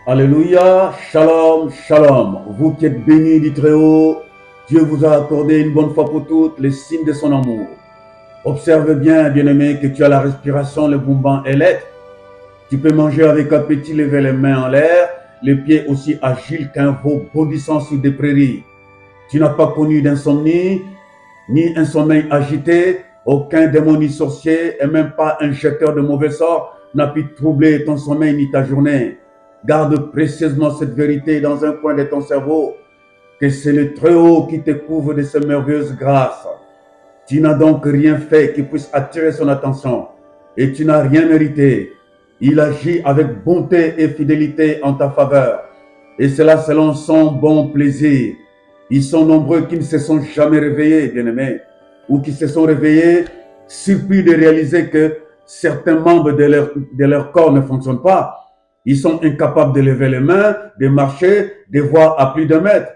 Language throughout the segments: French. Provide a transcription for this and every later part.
Alléluia, shalom, shalom. Vous qui êtes bénis du Très-Haut, Dieu vous a accordé une bonne fois pour toutes les signes de son amour. Observe bien, bien-aimé, que tu as la respiration, le bombant et l'être. Tu peux manger avec appétit, lever les mains en l'air, les pieds aussi agiles qu'un veau bondissant sur des prairies. Tu n'as pas connu d'insomnie, ni un sommeil agité, aucun démon ni sorcier, et même pas un jeteur de mauvais sort n'a pu troubler ton sommeil ni ta journée. Garde précieusement cette vérité dans un coin de ton cerveau, que c'est le Très-Haut qui te couvre de ses merveilleuses grâces. Tu n'as donc rien fait qui puisse attirer son attention, et tu n'as rien mérité. Il agit avec bonté et fidélité en ta faveur, et cela selon son bon plaisir. Ils sont nombreux qui ne se sont jamais réveillés, bien-aimés, ou qui se sont réveillés surpris de réaliser que certains membres de leur corps ne fonctionnent pas. Ils sont incapables de lever les mains, de marcher, de voir à plus d'1 mètre.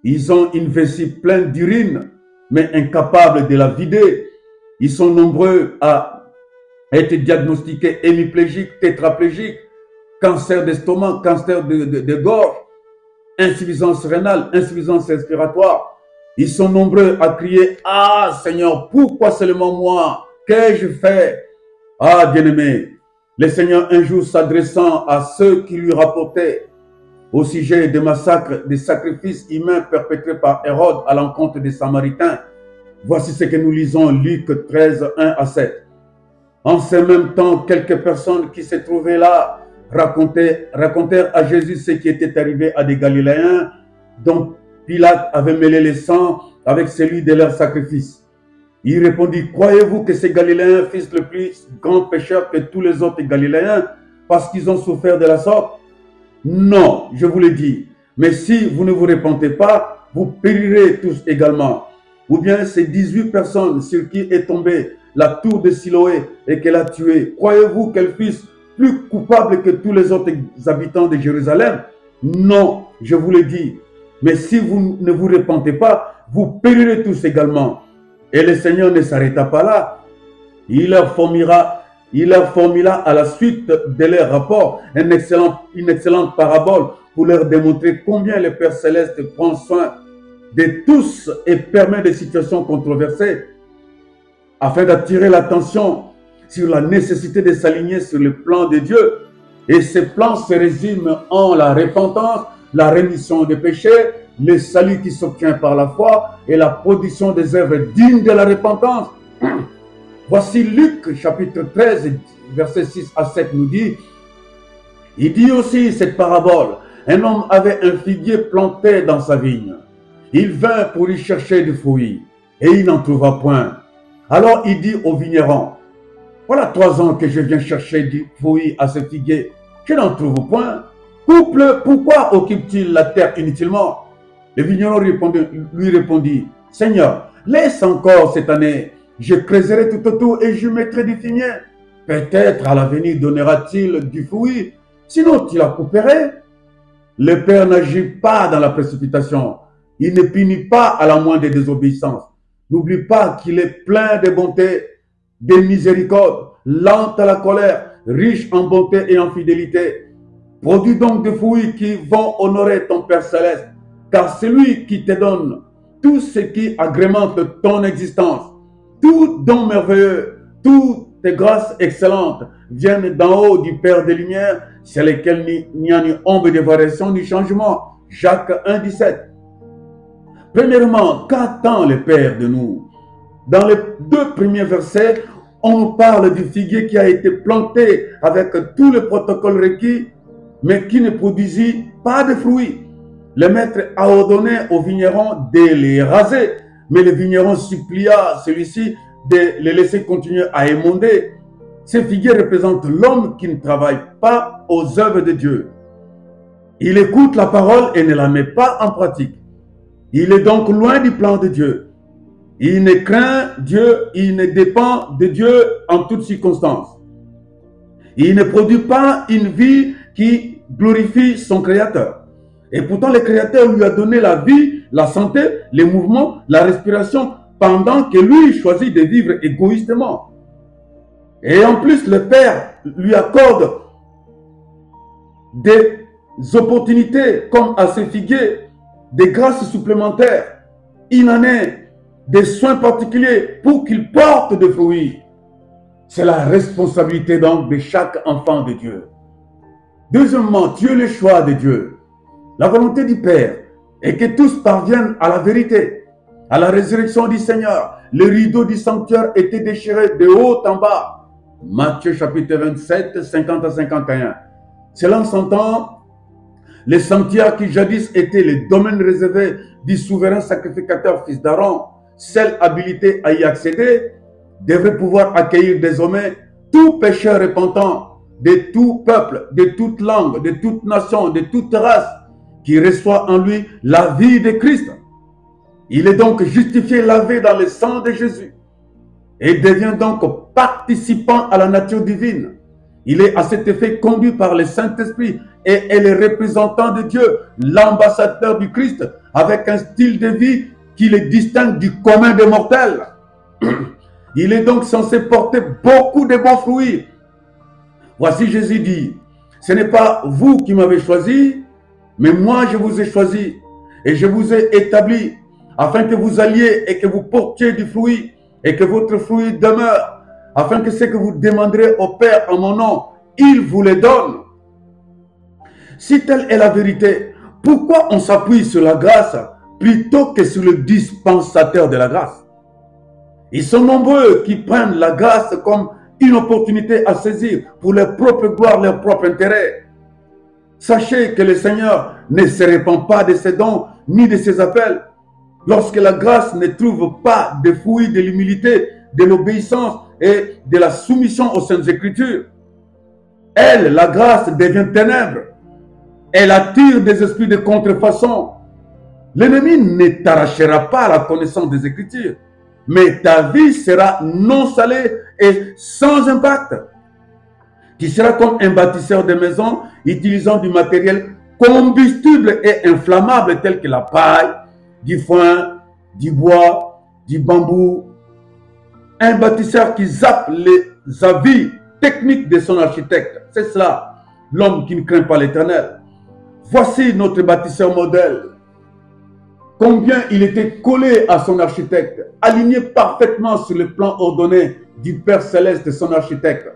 Ils ont une vessie pleine d'urine, mais incapables de la vider. Ils sont nombreux à être diagnostiqués hémiplégiques, tétraplégiques, cancer d'estomac, cancer de gorge, insuffisance rénale, insuffisance respiratoire. Ils sont nombreux à crier « Ah Seigneur, pourquoi seulement moi? Qu'ai-je fait ?» Ah bien-aimé, le Seigneur un jour s'adressant à ceux qui lui rapportaient au sujet des massacres, des sacrifices humains perpétrés par Hérode à l'encontre des Samaritains. Voici ce que nous lisons, Luc 13, 1 à 7. En ce même temps, quelques personnes qui se trouvaient là racontèrent à Jésus ce qui était arrivé à des Galiléens dont Pilate avait mêlé le sang avec celui de leur sacrifice. Il répondit, croyez-vous que ces Galiléens fissent le plus grand pécheur que tous les autres Galiléens parce qu'ils ont souffert de la sorte? Non, je vous le dis. Mais si vous ne vous repentez pas, vous périrez tous également. Ou bien ces 18 personnes sur qui est tombée la tour de Siloé et qu'elle a tué, croyez-vous qu'elles fussent plus coupables que tous les autres habitants de Jérusalem? Non, je vous le dis. Mais si vous ne vous repentez pas, vous périrez tous également. Et le Seigneur ne s'arrêta pas là. Il leur formula à la suite de leur rapport une excellente parabole pour leur démontrer combien le Père Céleste prend soin de tous et permet des situations controversées afin d'attirer l'attention sur la nécessité de s'aligner sur le plan de Dieu. Et ce plan se résume en la repentance, la rémission des péchés, le salut qui s'obtient par la foi et la production des œuvres dignes de la repentance. Voici Luc chapitre 13, verset 6 à 7 nous dit, il dit aussi cette parabole, un homme avait un figuier planté dans sa vigne. Il vint pour y chercher du fruit et il n'en trouva point. Alors il dit au vigneron, voilà 3 ans que je viens chercher du fruit à ce figuier, je n'en trouve point. Couple, pourquoi occupe-t-il la terre inutilement? Le vigneron lui répondit, Seigneur, laisse encore cette année, je creuserai tout autour et je mettrai du fumier. Peut-être à l'avenir donnera-t-il du fruit, sinon tu la couperais. Le Père n'agit pas dans la précipitation, il ne punit pas à la moindre désobéissance. N'oublie pas qu'il est plein de bonté, de miséricorde, lent à la colère, riche en bonté et en fidélité. Produis donc des fruits qui vont honorer ton Père Céleste, car c'est lui qui te donne tout ce qui agrémente ton existence. Tout don merveilleux, toutes tes grâces excellentes viennent d'en haut du Père des Lumières, sur lesquelles il n'y a ni ombre de variation ni changement. Jacques 1, 17. Premièrement, qu'attend le Père de nous? Dans les 2 premiers versets, on nous parle du figuier qui a été planté avec tout le protocole requis, mais qui ne produisit pas de fruits. Le maître a ordonné au vigneron de les raser, mais le vigneron supplia celui-ci de les laisser continuer à émonder. Ce figuier représente l'homme qui ne travaille pas aux œuvres de Dieu. Il écoute la parole et ne la met pas en pratique. Il est donc loin du plan de Dieu. Il ne craint Dieu, il ne dépend de Dieu en toutes circonstances. Il ne produit pas une vie qui glorifie son Créateur. Et pourtant, le Créateur lui a donné la vie, la santé, les mouvements, la respiration, pendant que lui choisit de vivre égoïstement. Et en plus, le Père lui accorde de opportunités comme à ce figuier, des grâces supplémentaires. Il en est des soins particuliers pour qu'il porte des fruits. C'est la responsabilité donc de chaque enfant de Dieu. Deuxièmement, tu es le choix de Dieu. La volonté du Père est que tous parviennent à la vérité. À la résurrection du Seigneur, le rideau du sanctuaire était déchiré de haut en bas. Matthieu chapitre 27, 50 à 51. Cela s'entend, le sanctuaire qui jadis était le domaine réservé du souverain sacrificateur fils d'Aaron, seul habilité à y accéder, devrait pouvoir accueillir désormais tout pécheur repentant de tout peuple, de toute langue, de toute nation, de toute race, qui reçoit en lui la vie de Christ. Il est donc justifié, lavé dans le sang de Jésus et devient donc participant à la nature divine. Il est à cet effet conduit par le Saint-Esprit et est le représentant de Dieu, l'ambassadeur du Christ, avec un style de vie qui le distingue du commun des mortels. Il est donc censé porter beaucoup de bons fruits. Voici Jésus dit, ce n'est pas vous qui m'avez choisi, mais moi je vous ai choisi et je vous ai établi afin que vous alliez et que vous portiez du fruit et que votre fruit demeure, afin que ce que vous demanderez au Père en mon nom, il vous le donne. Si telle est la vérité, pourquoi on s'appuie sur la grâce plutôt que sur le dispensateur de la grâce? Ils sont nombreux qui prennent la grâce comme une opportunité à saisir pour leur propre gloire, leur propre intérêt. Sachez que le Seigneur ne se répand pas de ses dons ni de ses appels. Lorsque la grâce ne trouve pas de fruits de l'humilité, de l'obéissance et de la soumission aux Saintes Écritures, elle, la grâce, devient ténèbres. Elle attire des esprits de contrefaçon. L'ennemi ne t'arrachera pas la connaissance des Écritures, mais ta vie sera non salée et sans impact. Tu seras comme un bâtisseur de maison utilisant du matériel combustible et inflammable tel que la paille, du foin, du bois, du bambou. Un bâtisseur qui zappe les avis techniques de son architecte. C'est cela, l'homme qui ne craint pas l'Éternel. Voici notre bâtisseur modèle. Combien il était collé à son architecte, aligné parfaitement sur le plan ordonné du Père Céleste, son architecte.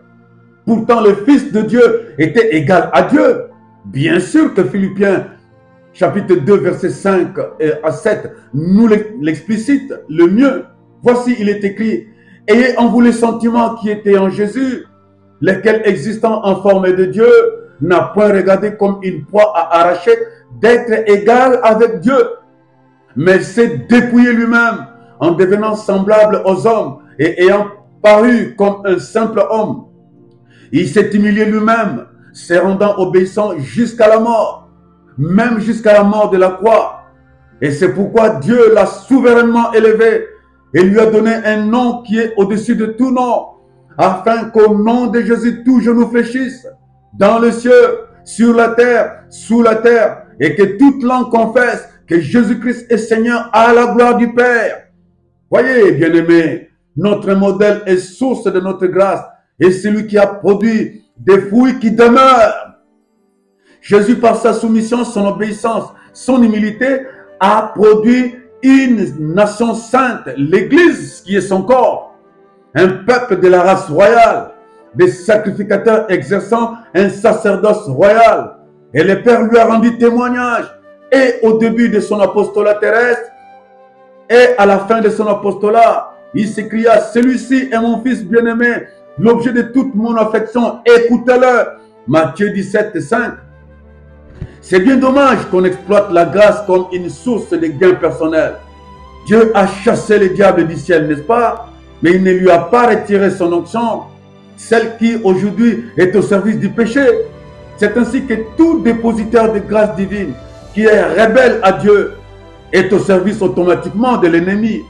Pourtant, le Fils de Dieu était égal à Dieu. Bien sûr que Philippiens, chapitre 2, versets 5 à 7, nous l'explicite le mieux. Voici, il est écrit, « Ayez en vous les sentiments qui étaient en Jésus, lesquels existant en forme de Dieu, n'a point regardé comme une proie à arracher d'être égal avec Dieu, mais s'est dépouillé lui-même en devenant semblable aux hommes et ayant paru comme un simple homme. Il s'est humilié lui-même, se rendant obéissant jusqu'à la mort, même jusqu'à la mort de la croix. Et c'est pourquoi Dieu l'a souverainement élevé et lui a donné un nom qui est au-dessus de tout nom, afin qu'au nom de Jésus, tout genou fléchisse, dans le ciel, sur la terre, sous la terre, et que toute langue confesse que Jésus-Christ est Seigneur à la gloire du Père. Voyez, bien-aimés, notre modèle est source de notre grâce et celui qui a produit des fruits qui demeurent. Jésus, par sa soumission, son obéissance, son humilité, a produit une nation sainte, l'Église qui est son corps, un peuple de la race royale, des sacrificateurs exerçant un sacerdoce royal. Et le Père lui a rendu témoignage, et au début de son apostolat terrestre, et à la fin de son apostolat, il s'écria, « Celui-ci est mon Fils bien-aimé, l'objet de toute mon affection, écoutez-le. » Matthieu 17, 5. C'est bien dommage qu'on exploite la grâce comme une source de gain personnel. Dieu a chassé le diable du ciel, n'est-ce pas? Mais il ne lui a pas retiré son onction, celle qui aujourd'hui est au service du péché. C'est ainsi que tout dépositaire de grâce divine qui est rebelle à Dieu est au service automatiquement de l'ennemi.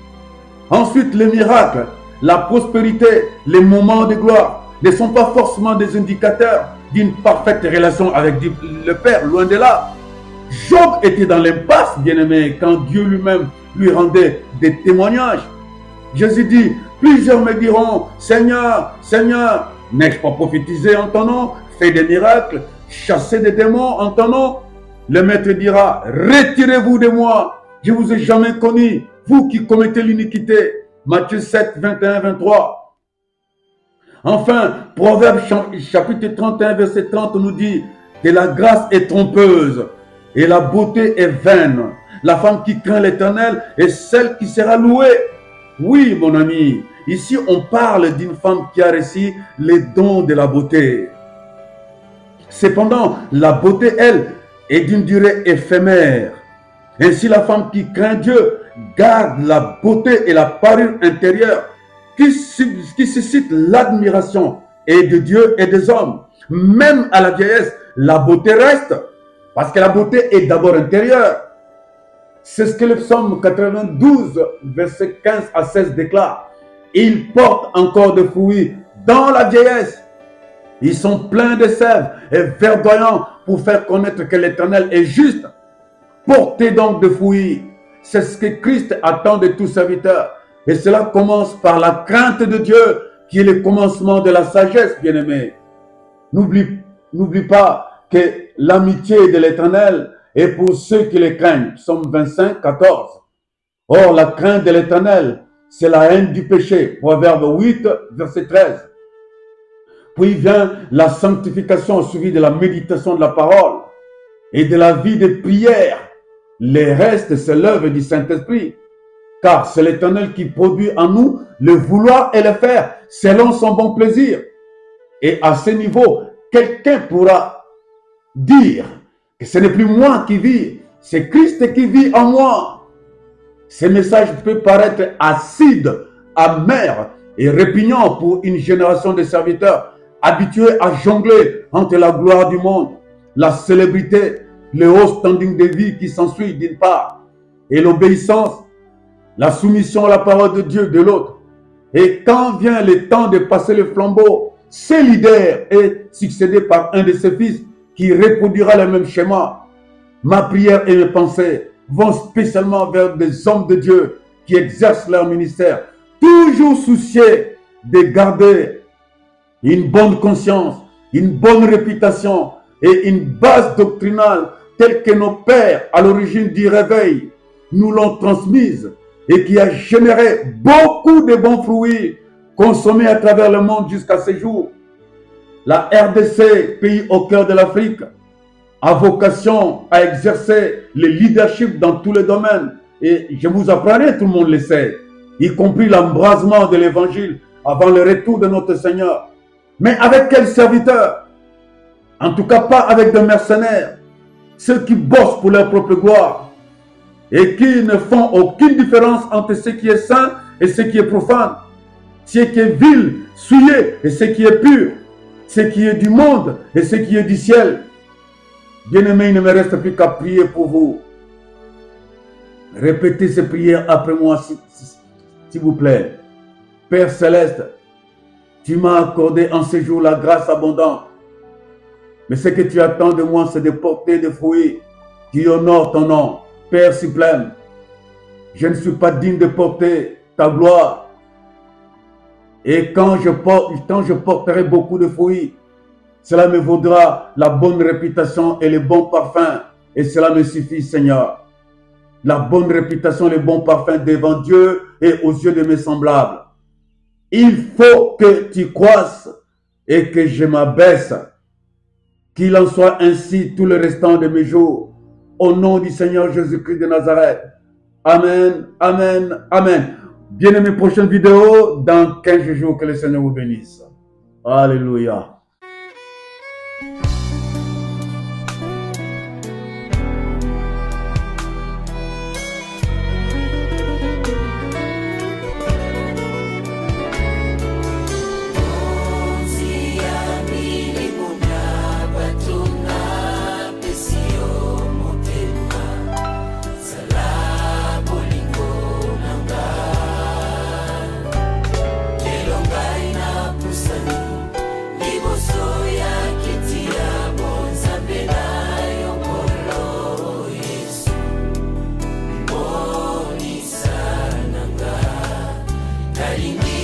Ensuite, les miracles, la prospérité, les moments de gloire ne sont pas forcément des indicateurs d'une parfaite relation avec le Père, loin de là. Job était dans l'impasse, bien-aimé, quand Dieu lui-même lui rendait des témoignages. Jésus dit, plusieurs me diront, Seigneur, Seigneur, n'ai-je pas prophétisé en ton nom, fait des miracles, chassé des démons en ton nom? le maître dira, retirez-vous de moi, je ne vous ai jamais connu, vous qui commettez l'iniquité. Matthieu 7, 21, 23. Enfin, Proverbe chapitre 31, verset 30 nous dit que la grâce est trompeuse et la beauté est vaine. La femme qui craint l'Éternel est celle qui sera louée. Oui, mon ami, ici on parle d'une femme qui a reçu les dons de la beauté. Cependant, la beauté, elle, est d'une durée éphémère. Ainsi, la femme qui craint Dieu garde la beauté et la parure intérieure qui suscite l'admiration et de Dieu et des hommes. Même à la vieillesse, la beauté reste, parce que la beauté est d'abord intérieure. C'est ce que le psaume 92, verset 15 à 16 déclare. Ils portent encore de fruits dans la vieillesse. Ils sont pleins de sève et verdoyants pour faire connaître que l'Éternel est juste. Portez donc de fruits. C'est ce que Christ attend de tout serviteur. Et cela commence par la crainte de Dieu, qui est le commencement de la sagesse, bien-aimé. N'oublie pas que l'amitié de l'Éternel est pour ceux qui le craignent. Psaume 25, 14. Or, la crainte de l'Éternel, c'est la haine du péché. Proverbe 8, verset 13. Puis vient la sanctification suivie de la méditation de la parole et de la vie de prière. Les restes, c'est l'œuvre du Saint-Esprit. Car c'est l'Éternel qui produit en nous le vouloir et le faire selon son bon plaisir. Et à ce niveau, quelqu'un pourra dire que ce n'est plus moi qui vis, c'est Christ qui vit en moi. Ce message peut paraître acide, amer et répugnant pour une génération de serviteurs habitués à jongler entre la gloire du monde, la célébrité, le haut standing de vie qui s'ensuit d'une part, et l'obéissance, la soumission à la parole de Dieu de l'autre. Et quand vient le temps de passer le flambeau, ce leader est succédé par un de ses fils qui reproduira le même schéma. Ma prière et mes pensées vont spécialement vers des hommes de Dieu qui exercent leur ministère, toujours soucieux de garder une bonne conscience, une bonne réputation et une base doctrinale telle que nos pères, à l'origine du réveil, nous l'ont transmise et qui a généré beaucoup de bons fruits consommés à travers le monde jusqu'à ce jour. La RDC, pays au cœur de l'Afrique, a vocation à exercer le leadership dans tous les domaines. Et je vous apprendrai, tout le monde le sait, y compris l'embrasement de l'évangile avant le retour de notre Seigneur. Mais avec quels serviteurs? En tout cas pas avec des mercenaires, ceux qui bossent pour leur propre gloire et qui ne font aucune différence entre ce qui est saint et ce qui est profane, ce qui est vil, souillé et ce qui est pur, ce qui est du monde et ce qui est du ciel. Bien-aimés, il ne me reste plus qu'à prier pour vous. Répétez ces prières après moi, s'il vous plaît. Père Céleste, tu m'as accordé en ce jour la grâce abondante. Mais ce que tu attends de moi, c'est de porter des fruits qui honorent ton nom. Père suprême, je ne suis pas digne de porter ta gloire. Et quand je porterai beaucoup de fruits, cela me vaudra la bonne réputation et le bon parfum. Et cela me suffit, Seigneur. La bonne réputation et le bon parfum devant Dieu et aux yeux de mes semblables. Il faut que tu croisses et que je m'abaisse. Qu'il en soit ainsi tout le restant de mes jours. Au nom du Seigneur Jésus-Christ de Nazareth. Amen, amen, amen. Bien-aimés, prochaine vidéo dans 15 jours. Que le Seigneur vous bénisse. Alléluia. Kalingi